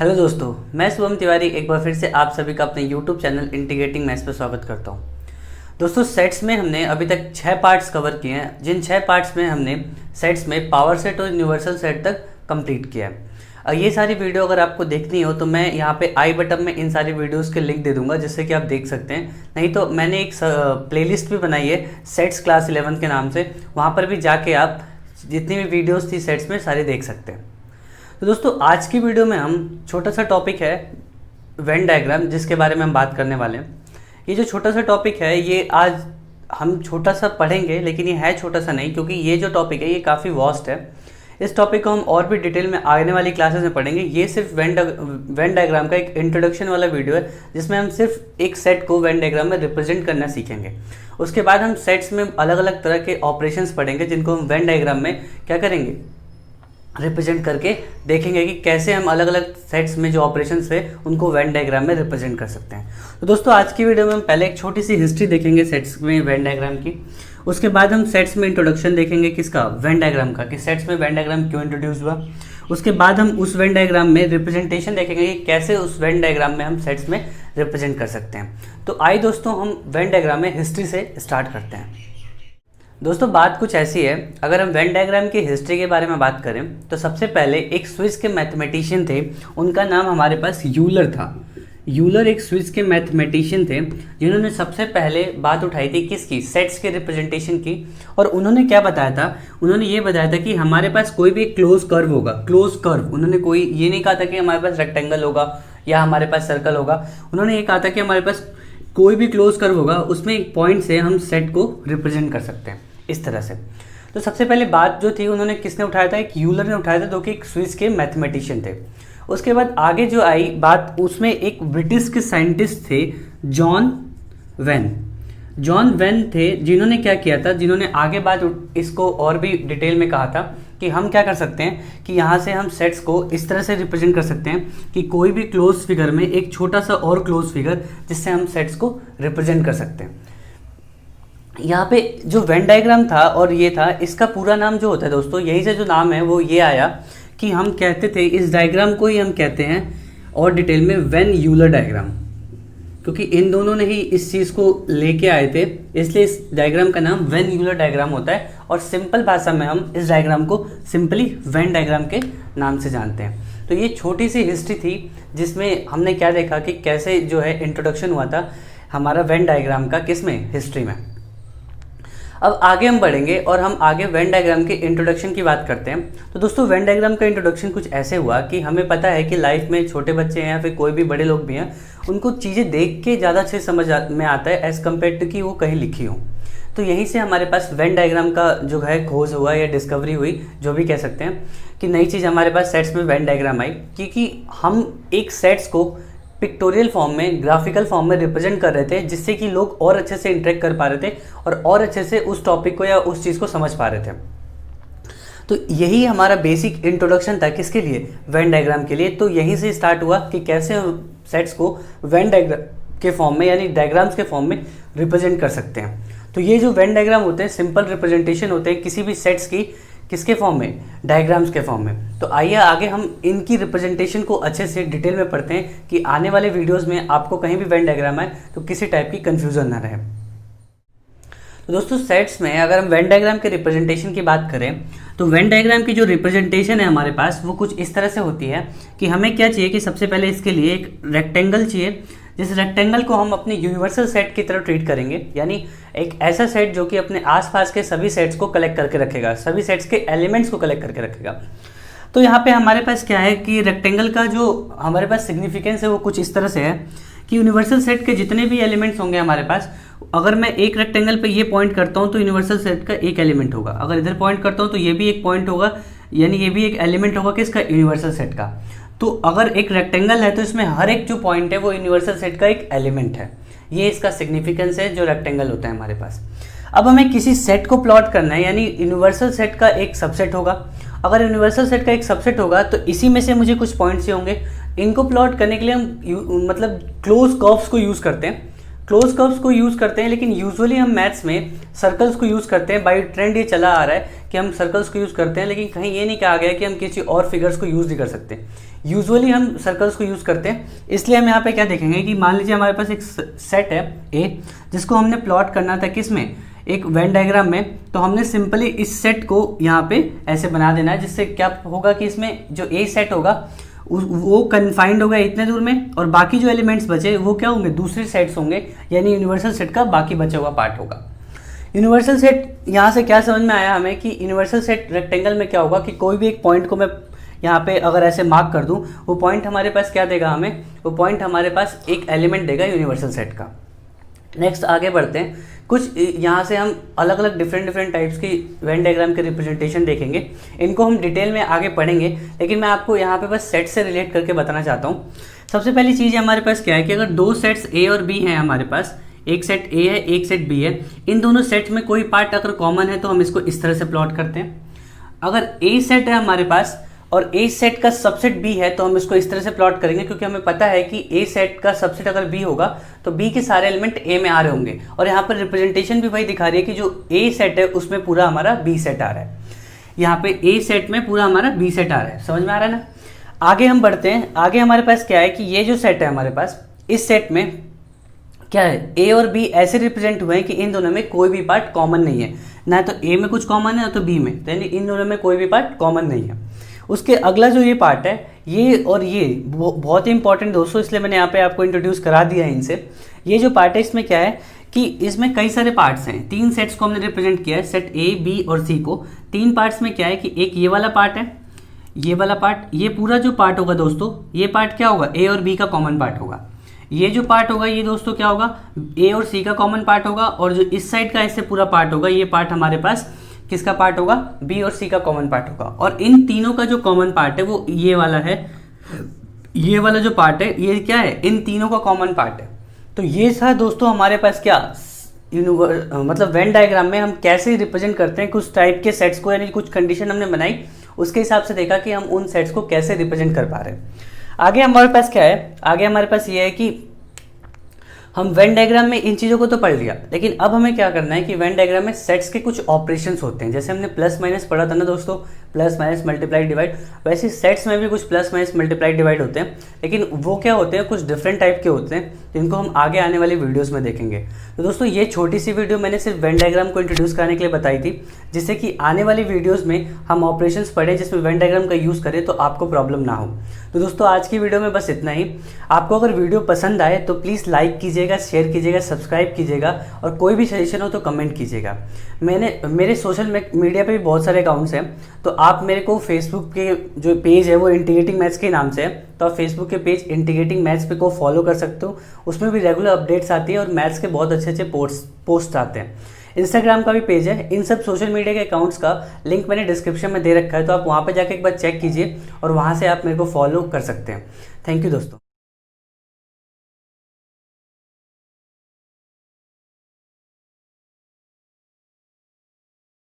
Hello दोस्तों, मैं शुभम तिवारी एक बार फिर से आप सभी का अपने यूट्यूब चैनल इंटीग्रेटिंग मैथ्स पर स्वागत करता हूं। दोस्तों, सेट्स में हमने अभी तक 6 पार्ट्स कवर किए हैं, जिन 6 पार्ट्स में हमने सेट्स में पावर सेट और यूनिवर्सल सेट तक कंप्लीट किया है। ये सारी वीडियो अगर आपको देखनी हो तो मैं यहाँ पे आई बटन में इन सारी वीडियोस के लिंक दे दूंगा, जिससे कि आप देख सकते हैं। नहीं तो मैंने एक प्लेलिस्ट भी बनाई है सेट्स क्लास 11 के नाम से, वहाँ पर भी जाके आप जितनी भी वीडियोस थी सेट्स में सारी देख सकते हैं। तो दोस्तों, आज की वीडियो में हम छोटा सा टॉपिक है वेन डायग्राम, जिसके बारे में हम बात करने वाले हैं। ये जो छोटा सा टॉपिक है ये आज हम छोटा सा पढ़ेंगे, लेकिन ये है छोटा सा नहीं, क्योंकि ये जो टॉपिक है ये काफ़ी वास्ट है। इस टॉपिक को हम और भी डिटेल में आने वाली क्लासेस में पढ़ेंगे। ये सिर्फ वेन डायग्राम का एक इंट्रोडक्शन वाला वीडियो है, जिसमें हम सिर्फ एक सेट को वेन डायग्राम में रिप्रेजेंट करना सीखेंगे। उसके बाद हम सेट्स में अलग अलग तरह के ऑपरेशंस पढ़ेंगे, जिनको हम वेन डायग्राम में क्या करेंगे, रिप्रेजेंट करके देखेंगे कि कैसे हम अलग अलग सेट्स में जो ऑपरेशंस है उनको वेन डायग्राम में रिप्रेजेंट कर सकते हैं। तो दोस्तों, आज की वीडियो में हम पहले एक छोटी सी हिस्ट्री देखेंगे सेट्स में वेन डायग्राम की। उसके बाद हम सेट्स में इंट्रोडक्शन देखेंगे किसका, वेन डायग्राम का, कि सेट्स में वेन डायग्राम क्यों इंट्रोड्यूस हुआ। उसके बाद हम उस वेन डायग्राम में रिप्रेजेंटेशन देखेंगे कि कैसे उस वेन डायग्राम में हम सेट्स में रिप्रेजेंट कर सकते हैं। तो आइए दोस्तों, हम वेन डायग्राम में हिस्ट्री से स्टार्ट करते हैं। दोस्तों, बात कुछ ऐसी है, अगर हम वेन डायग्राम की हिस्ट्री के बारे में बात करें तो सबसे पहले एक स्विस के मैथमेटिशियन थे, उनका नाम हमारे पास यूलर था। यूलर एक स्विस के मैथमेटिशियन थे, जिन्होंने सबसे पहले बात उठाई थी किसकी, सेट्स के रिप्रेजेंटेशन की। और उन्होंने क्या बताया था, उन्होंने ये बताया था कि हमारे पास कोई भी एक क्लोज कर्व होगा। क्लोज कर्व, उन्होंने कोई ये नहीं कहा था कि हमारे पास रेक्टेंगल होगा या हमारे पास सर्कल होगा। उन्होंने ये कहा था कि हमारे पास कोई भी क्लोज कर्व होगा, उसमें एक पॉइंट से हम सेट को रिप्रेजेंट कर सकते हैं इस तरह से। तो सबसे पहले बात जो थी उन्होंने किसने उठाया था, एक यूलर ने उठाया था, जो कि एक स्विस के मैथमेटिशियन थे। उसके बाद आगे जो आई बात, उसमें एक ब्रिटिश के साइंटिस्ट थे जॉन वेन थे, जिन्होंने क्या किया था, जिन्होंने आगे बात इसको और भी डिटेल में कहा था कि हम क्या कर सकते हैं कि यहाँ से हम सेट्स को इस तरह से रिप्रेजेंट कर सकते हैं कि कोई भी क्लोज फिगर में एक छोटा सा और क्लोज फिगर, जिससे हम सेट्स को रिप्रेजेंट कर सकते हैं। यहाँ पे जो वेन डायग्राम था और ये था, इसका पूरा नाम जो होता है दोस्तों, यही से जो नाम है वो ये आया कि हम कहते थे इस डायग्राम को ही हम कहते हैं और डिटेल में वेन यूलर डायग्राम, क्योंकि इन दोनों ने ही इस चीज़ को लेके आए थे, इसलिए इस डायग्राम का नाम वेन यूलर डायग्राम होता है। और सिंपल भाषा में हम इस डायग्राम को सिंपली वेन डायग्राम के नाम से जानते हैं। तो ये छोटी सी हिस्ट्री थी, जिसमें हमने क्या देखा कि कैसे जो है इंट्रोडक्शन हुआ था हमारा वेन डायग्राम का, किसमें, हिस्ट्री में। अब आगे हम बढ़ेंगे और हम आगे वेन डायग्राम के इंट्रोडक्शन की बात करते हैं। तो दोस्तों, वेन डायग्राम का इंट्रोडक्शन कुछ ऐसे हुआ कि हमें पता है कि लाइफ में छोटे बच्चे हैं या फिर कोई भी बड़े लोग भी हैं, उनको चीज़ें देख के ज़्यादा अच्छे समझ में आता है एज़ कम्पेयर टू कि वो कहीं लिखी हो। तो यहीं से हमारे पास वेन डायग्राम का जो है खोज हुआ या डिस्कवरी हुई, जो भी कह सकते हैं, कि नई चीज़ हमारे पास सेट्स में वेन डायग्राम आई, क्योंकि हम एक सेट्स को पिक्टोरियल फॉर्म में, ग्राफिकल फॉर्म में रिप्रेजेंट कर रहे थे, जिससे कि लोग और अच्छे से इंटरेक्ट कर पा रहे थे और अच्छे से उस टॉपिक को या उस चीज़ को समझ पा रहे थे। तो यही हमारा बेसिक इंट्रोडक्शन था किसके लिए, वेन डायग्राम के लिए। तो यहीं से स्टार्ट हुआ कि कैसे हम सेट्स को वेन डायग्राम के फॉर्म में, यानी डायग्राम्स के फॉर्म में रिप्रेजेंट कर सकते हैं। तो ये जो वेन डायग्राम होते हैं सिंपल रिप्रेजेंटेशन होते हैं किसी भी सेट्स की, किसके फॉर्म में, डायग्राम्स के फॉर्म में। तो आइए आगे हम इनकी रिप्रेजेंटेशन को अच्छे से डिटेल में पढ़ते हैं कि आने वाले वीडियोस में आपको कहीं भी वेन डायग्राम आए तो किसी टाइप की कंफ्यूजन ना रहे। तो दोस्तों, सेट्स में अगर हम वेन डायग्राम के रिप्रेजेंटेशन की बात करें तो वेन डायग्राम की जो रिप्रेजेंटेशन है हमारे पास वो कुछ इस तरह से होती है कि हमें क्या चाहिए कि सबसे पहले इसके लिए एक रेक्टेंगल चाहिए, जिस रेक्टेंगल को हम अपने यूनिवर्सल सेट की तरह ट्रीट करेंगे, यानी एक ऐसा सेट जो कि अपने आसपास के सभी सेट्स को कलेक्ट करके रखेगा, सभी सेट्स के एलिमेंट्स को कलेक्ट करके रखेगा। तो यहाँ पे हमारे पास क्या है कि रेक्टेंगल का जो हमारे पास सिग्निफिकेंस है वो कुछ इस तरह से है कि यूनिवर्सल सेट के जितने भी एलिमेंट्स होंगे हमारे पास, अगर मैं एक रेक्टेंगल पे ये पॉइंट करता हूँ तो यूनिवर्सल सेट का एक एलिमेंट होगा, अगर इधर पॉइंट करता हूँ तो ये भी एक पॉइंट होगा, यानी ये भी एक एलिमेंट होगा किसका, यूनिवर्सल सेट का। तो अगर एक रेक्टेंगल है तो इसमें हर एक जो पॉइंट है वो यूनिवर्सल सेट का एक एलिमेंट है। ये इसका सिग्निफिकेंस है जो रेक्टेंगल होता है हमारे पास। अब हमें किसी सेट को प्लॉट करना है, यानी यूनिवर्सल सेट का एक सबसेट होगा। अगर यूनिवर्सल सेट का एक सबसेट होगा तो इसी में से मुझे कुछ पॉइंट्स ही होंगे। इनको प्लॉट करने के लिए हम मतलब क्लोज कर्व्स को यूज़ करते हैं। क्लोज कर्व्स को यूज़ करते हैं, लेकिन यूजुअली हम मैथ्स में सर्कल्स को यूज़ करते हैं। बाई ट्रेंड ये चला आ रहा है कि हम सर्कल्स को यूज़ करते हैं, लेकिन कहीं ये नहीं कहा गया कि हम किसी और फिगर्स को यूज़ नहीं कर सकते। यूजुअली हम सर्कल्स को यूज़ करते हैं। इसलिए हम यहाँ पे क्या देखेंगे कि मान लीजिए हमारे पास एक सेट है ए, जिसको हमने प्लॉट करना था किसमें, एक वेन डायग्राम में। तो हमने सिंपली इस सेट को यहाँ पे ऐसे बना देना है, जिससे क्या होगा कि इसमें जो ए सेट होगा वो कन्फाइंड होगा इतने दूर में, और बाकी जो एलिमेंट्स बचे वो क्या होंगे, दूसरे सेट्स होंगे, यानी यूनिवर्सल सेट का बाकी बचा हुआ पार्ट होगा। यूनिवर्सल सेट यहाँ से क्या समझ में आया हमें कि यूनिवर्सल सेट रेक्टेंगल में क्या होगा कि कोई भी एक पॉइंट को मैं यहाँ पे अगर ऐसे मार्क कर दूँ, वो पॉइंट हमारे पास क्या देगा हमें, वो पॉइंट हमारे पास एक एलिमेंट देगा यूनिवर्सल सेट का। नेक्स्ट आगे बढ़ते हैं। कुछ यहाँ से हम अलग अलग डिफरेंट टाइप्स की वेन डायग्राम के रिप्रेजेंटेशन देखेंगे। इनको हम डिटेल में आगे पढ़ेंगे, लेकिन मैं आपको यहाँ पे बस सेट से रिलेट करके बताना चाहता हूँ। सबसे पहली चीज़ हमारे पास क्या है कि अगर दो सेट्स ए और बी हैं हमारे पास, एक सेट ए है एक सेट बी है, इन दोनों सेट्स में कोई पार्ट अगर कॉमन है तो हम इसको इस तरह से प्लॉट करते हैं। अगर ए सेट है हमारे पास और ए सेट का सबसेट बी है तो हम इसको इस तरह से प्लॉट करेंगे, क्योंकि हमें पता है कि ए सेट का सबसेट अगर बी होगा तो बी के सारे एलिमेंट ए में आ रहे होंगे। और यहाँ पर रिप्रेजेंटेशन भी वही दिखा रही है कि जो ए सेट है उसमें पूरा हमारा बी सेट आ रहा है। यहाँ पे ए सेट में पूरा हमारा बी सेट आ रहा है, समझ में आ रहा है ना। आगे हम बढ़ते हैं। आगे हमारे पास क्या है कि ये जो सेट है हमारे पास, इस सेट में क्या है, ए और बी ऐसे रिप्रेजेंट हुए हैं कि इन दोनों में कोई भी पार्ट कॉमन नहीं है, ना तो ए में कुछ कॉमन है ना तो बी में, यानी इन दोनों में कोई भी पार्ट कॉमन नहीं है। उसके अगला जो ये पार्ट है, ये और ये बहुत ही इंपॉर्टेंट दोस्तों, इसलिए मैंने यहाँ पे आपको इंट्रोड्यूस करा दिया है इनसे। ये जो पार्ट है इसमें क्या है कि इसमें कई सारे पार्ट्स हैं। तीन सेट्स को हमने रिप्रेजेंट किया है, सेट ए बी और सी को। तीन पार्ट्स में क्या है कि एक ये वाला पार्ट है, ये वाला पार्ट, ये पूरा जो पार्ट होगा दोस्तों, ये पार्ट क्या होगा, ए और बी का कॉमन पार्ट होगा। ये जो पार्ट होगा ये दोस्तों क्या होगा, ए और सी का कॉमन पार्ट होगा। और जो इस साइड का इससे पूरा पार्ट होगा, ये पार्ट हमारे पास किसका पार्ट होगा, बी और सी का कॉमन पार्ट होगा। और इन तीनों का जो कॉमन पार्ट है वो ये वाला है। ये वाला जो पार्ट है ये क्या है, इन तीनों का कॉमन पार्ट है। तो ये था दोस्तों हमारे पास क्या, मतलब वेन डायग्राम में हम कैसे रिप्रेजेंट करते हैं कुछ टाइप के सेट्स को, यानी कुछ कंडीशन हमने बनाई, उसके हिसाब से देखा कि हम उन सेट्स को कैसे रिप्रेजेंट कर पा रहे हैं। आगे हमारे पास क्या है, आगे हमारे पास ये है कि हम वेन डायग्राम में इन चीज़ों को तो पढ़ लिया, लेकिन अब हमें क्या करना है कि वेन डायग्राम में सेट्स के कुछ ऑपरेशंस होते हैं। जैसे हमने प्लस माइनस पढ़ा था ना दोस्तों, प्लस माइनस मल्टीप्लाई डिवाइड, वैसे सेट्स में भी कुछ प्लस माइनस मल्टीप्लाई डिवाइड होते हैं, लेकिन वो क्या होते हैं, कुछ डिफरेंट टाइप के होते हैं, जिनको हम आगे आने वाली वीडियोस में देखेंगे। तो दोस्तों ये छोटी सी वीडियो मैंने सिर्फ वेन डायग्राम को इंट्रोड्यूस करने के लिए बताई थी, जिससे कि आने वाली वीडियोज़ में हम ऑपरेशंस पढ़ें जिसमें वेन डायग्राम का यूज़ करें तो आपको प्रॉब्लम ना हो। तो दोस्तों आज की वीडियो में बस इतना ही। आपको अगर वीडियो पसंद आए तो प्लीज़ लाइक कीजिएगा, शेयर कीजिएगा, सब्सक्राइब कीजिएगा, और कोई भी सजेशन हो तो कमेंट कीजिएगा। मेरे सोशल मीडिया पे भी बहुत सारे अकाउंट्स हैं, तो आप मेरे को फेसबुक के जो पेज है वो इंटीग्रेटिंग मैथ्स के नाम से है, तो आप फेसबुक के पेज इंटीग्रेटिंग मैथ्स पे को फॉलो कर सकते हो। उसमें भी रेगुलर अपडेट्स आती है और मैथ्स के बहुत अच्छे पोस्ट आते हैं। इंस्टाग्राम का भी पेज है। इन सब सोशल मीडिया के अकाउंट्स का लिंक मैंने डिस्क्रिप्शन में दे रखा है, तो आप वहाँ पे जाके एक बार चेक कीजिए और वहाँ से आप मेरे को फॉलो कर सकते हैं। थैंक यू दोस्तों।